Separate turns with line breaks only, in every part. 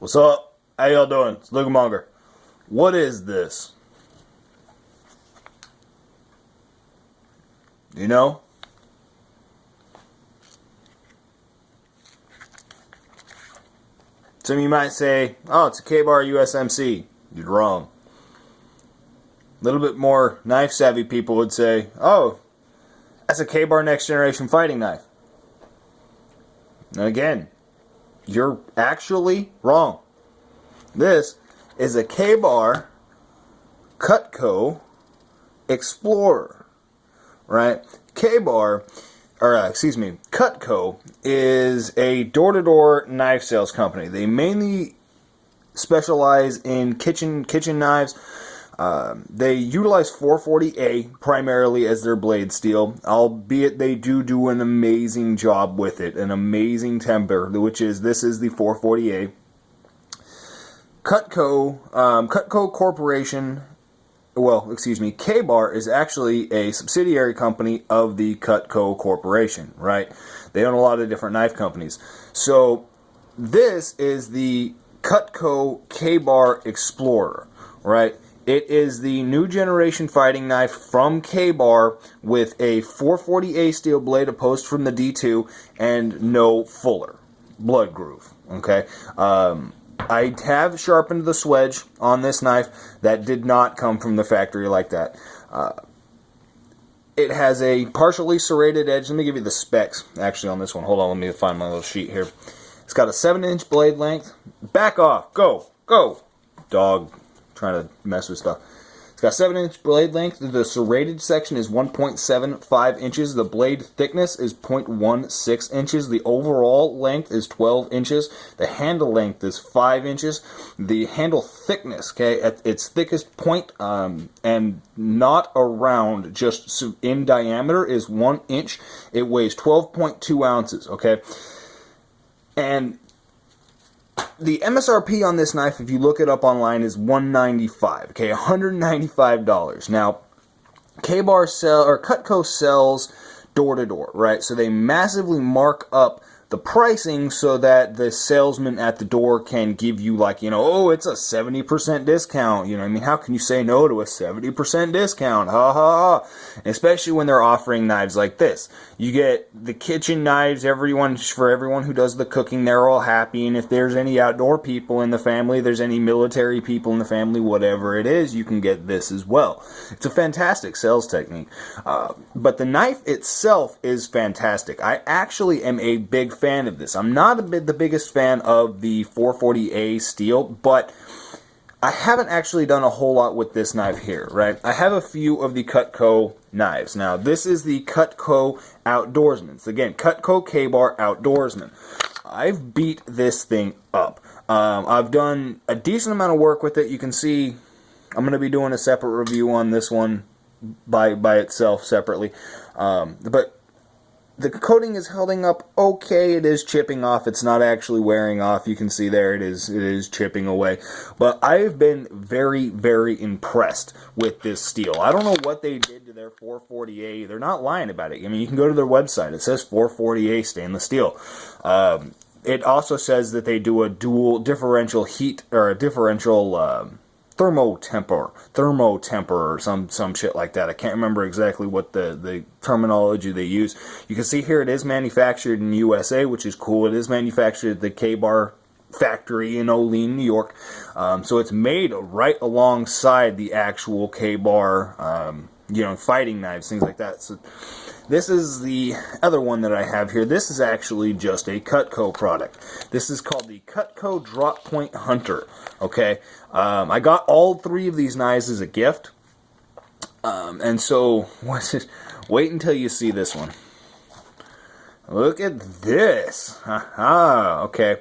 What's up? How y'all doing? It's Lugamonger. What is this? You know? Some of you might say, oh, it's a Kabar USMC. You're wrong. A little bit more knife savvy people would say, oh, that's a Kabar next generation fighting knife. And again, you're actually wrong. This is a Kabar Cutco Explorer, right? Cutco is a door-to-door knife sales company. They mainly specialize in kitchen knives. They utilize 440A primarily as their blade steel, albeit they do an amazing job with it, an amazing temper, this is the 440A. Cutco Corporation, Kabar is actually a subsidiary company of the Cutco Corporation, right? They own a lot of different knife companies. So this is the Cutco Kabar Explorer, right? It is the new generation fighting knife from Kabar with a 440A steel blade opposed from the D2 and no fuller blood groove, okay? I have sharpened the swedge on this knife. That did not come from the factory like that. It has a partially serrated edge. Let me give you the specs actually on this one. Hold on, let me find my little sheet here. It's got a 7-inch blade length. Back off. Go. Dog trying to mess with stuff. It's got 7-inch blade length. The serrated section is 1.75 inches. The blade thickness is 0.16 inches. The overall length is 12 inches. The handle length is 5 inches. The handle thickness, okay, at its thickest point, and not around, just in diameter, is 1 inch. It weighs 12.2 ounces, okay? And the MSRP on this knife, if you look it up online, is $195. Okay, $195. Now, Cutco sells door to door, right? So they massively mark up the pricing so that the salesman at the door can give you, like, oh, it's a 70% discount. You know what I mean? How can you say no to a 70% discount? Ha ha ha. Especially when they're offering knives like this. You get the kitchen knives, for everyone who does the cooking, they're all happy. And if there's any outdoor people in the family, there's any military people in the family, whatever it is, you can get this as well. It's a fantastic sales technique. But the knife itself is fantastic. I actually am a big fan of this. I'm not the biggest fan of the 440A steel, but I haven't actually done a whole lot with this knife here, right? I have a few of the Cutco knives. Now, this is the Cutco Outdoorsman. Again, Cutco Kabar Outdoorsman. I've beat this thing up. I've done a decent amount of work with it. You can see I'm going to be doing a separate review on this one by itself separately. But the coating is holding up okay. It is chipping off. It's not actually wearing off. You can see there it is chipping away. But I've been very, very impressed with this steel. I don't know what they did to their 440A. They're not lying about it. I mean, you can go to their website. It says 440A stainless steel. It also says that they do a dual differential heat, or a differential thermo temper or some shit like that. I can't remember exactly what the terminology they use. You can see here it is manufactured in USA, which is cool. It is manufactured at the Kabar factory in Olean, New York. So it's made right alongside the actual Kabar, fighting knives, things like that. So this is the other one that I have here. This is actually just a Cutco product. This is called the Cutco Drop Point Hunter. Okay, I got all three of these knives as a gift, and so wait until you see this one. Look at this. Haha. Okay.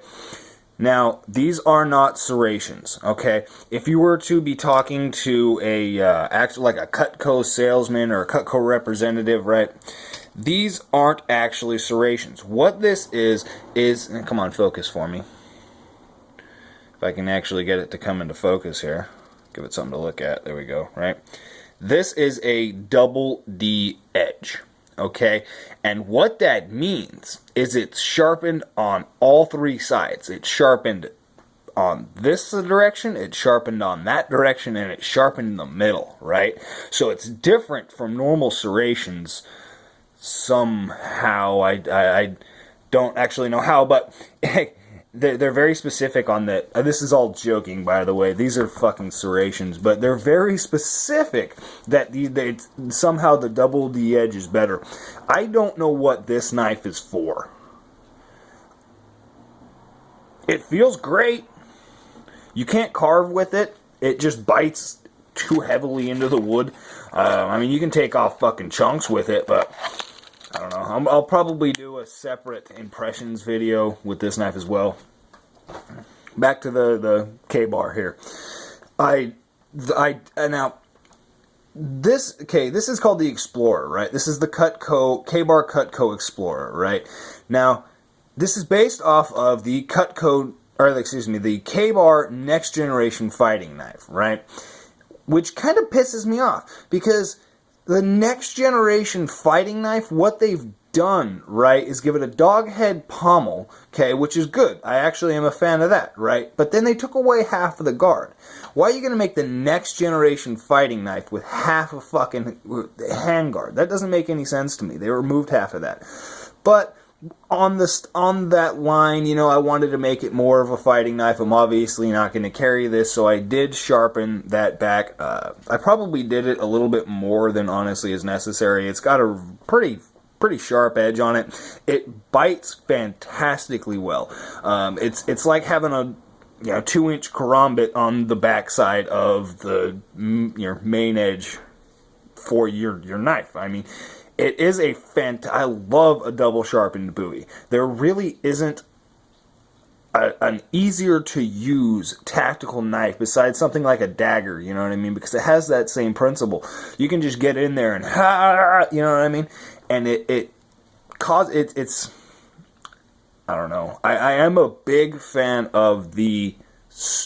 Now, these are not serrations, okay? If you were to be talking to like a Cutco salesman or a Cutco representative, right? These aren't actually serrations. What this is, come on, focus for me. If I can actually get it to come into focus here. Give it something to look at. There we go, right? This is a double D edge. Okay, and what that means is it's sharpened on all three sides. It's sharpened on this direction, it sharpened on that direction, and it sharpened in the middle, right? So it's different from normal serrations somehow. I don't actually know how, but they're very specific on that. This is all joking, by the way. These are fucking serrations, but they're very specific that somehow the double the edge is better. I don't know what this knife is for. It feels great. You can't carve with it. It just bites too heavily into the wood. I mean, you can take off fucking chunks with it, but I don't know. I'll probably do a separate impressions video with this knife as well. Back to the K-bar here. Now this is called the Explorer, right? This is the Cutco Kabar Cutco Explorer, right? Now this is based off of the the Kabar Next Generation Fighting Knife, right? Which kind of pisses me off because the Next Generation Fighting Knife, what they've done, right, is give it a dog head pommel, okay, which is good. I actually am a fan of that, right? But then they took away half of the guard. Why are you going to make the Next Generation Fighting Knife with half a fucking handguard? That doesn't make any sense to me. They removed half of that. But on that line, you know, I wanted to make it more of a fighting knife. I'm obviously not going to carry this, so I did sharpen that back. I probably did it a little bit more than honestly is necessary. It's got a pretty sharp edge on it. It bites fantastically well. It's like having a 2-inch karambit on the backside of your main edge for your knife. I mean, it is I love a double sharpened buoy. There really isn't an easier to use tactical knife besides something like a dagger, you know what I mean? Because it has that same principle. You can just get in there and you know what I mean? And it's I don't know. I am a big fan of the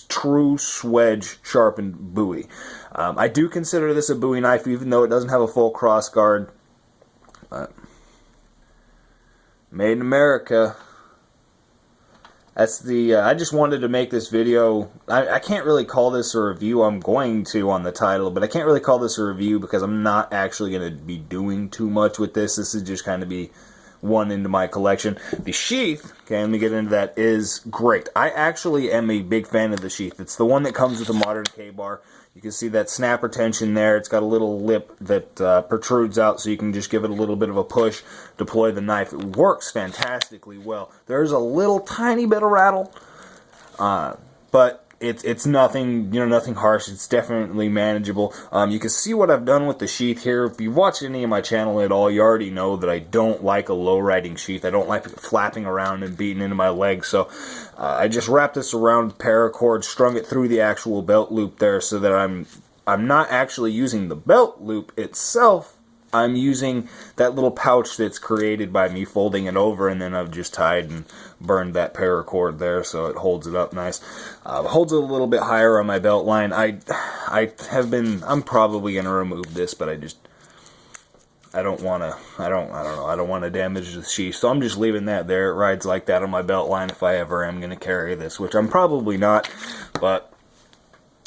true swedge sharpened buoy. I do consider this a buoy knife even though it doesn't have a full cross guard. Made in America. That's the, I just wanted to make this video. I can't really call this a review. I'm going to on the title, but I can't really call this a review because I'm not actually going to be doing too much with this. This is just kind of be one into my collection. The Sheath, okay, let me get into that, is great. I actually am a big fan of the Sheath. It's the one that comes with the modern K-bar. You can see that snap retention there. It's got a little lip that protrudes out so you can just give it a little bit of a push, deploy the knife. It works fantastically well. There's a little tiny bit of rattle, but it's nothing, nothing harsh. It's definitely manageable. You can see what I've done with the sheath here. If you've watched any of my channel at all, you already know that I don't like a low-riding sheath. I don't like it flapping around and beating into my legs, so I just wrapped this around paracord, strung it through the actual belt loop there so that I'm not actually using the belt loop itself. I'm using that little pouch that's created by me folding it over, and then I've just tied and burned that paracord there so it holds it up nice. Holds it a little bit higher on my belt line. I'm probably going to remove this, but I don't want to damage the sheath, so I'm just leaving that there. It rides like that on my belt line if I ever am going to carry this, which I'm probably not, but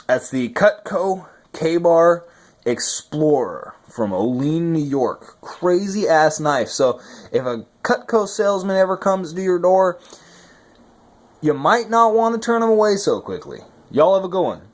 that's the Cutco Kabar Explorer from Olean, New York. Crazy ass knife. So if a Cutco salesman ever comes to your door, you might not want to turn them away so quickly. Y'all have a good one.